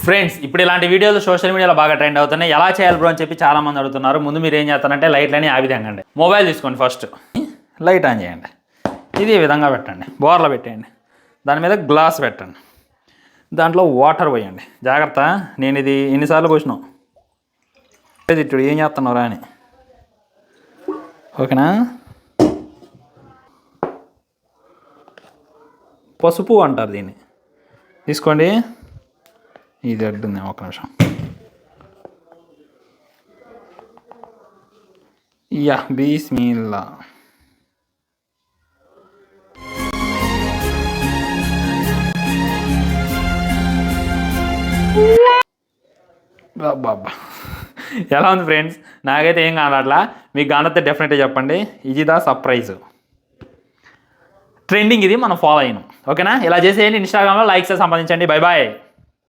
Friends ఇప్పుడు ఇలాంటి వీడియోలు సోషల్ మీడియాలో బాగా ట్రెండ్ అవుతున్నాయి. ఎలా చేయాలి బ్రో అని చెప్పి చాలా మంది అడుగుతున్నారు. ముందు మీరు ఏం చేస్తారంటే లైట్లని ఆ విధంగా అండి, మొబైల్ తీసుకోండి, ఫస్ట్ లైట్ ఆన్ చేయండి, ఇది ఈ విధంగా పెట్టండి, బోర్లో పెట్టేయండి, దాని మీద గ్లాస్ పెట్టండి, దాంట్లో వాటర్ పోయండి. జాగ్రత్త, నేను ఇది ఎన్నిసార్లు పోసినావు ఇప్పుడు ఏం చేస్తున్నావురా అని, ఓకేనా. పసుపు అంటారు దీన్ని, తీసుకోండి. ఇది అడ్డుంది, ఒక నిమిషం. యా బిస్మిల్లా. బాబా ఎలా ఉంది ఫ్రెండ్స్? నాకైతే ఏం కానట్లా, మీకు కానొస్తే డెఫినెట్గా చెప్పండి. ఇది దా సర్ప్రైజ్ ట్రెండింగ్, ఇది మనం ఫాలో అయినాం, ఓకేనా. ఇలా చేసేయండి. ఇన్స్టాగ్రామ్లో లైక్స్ సంపాదించండి. Bye bye.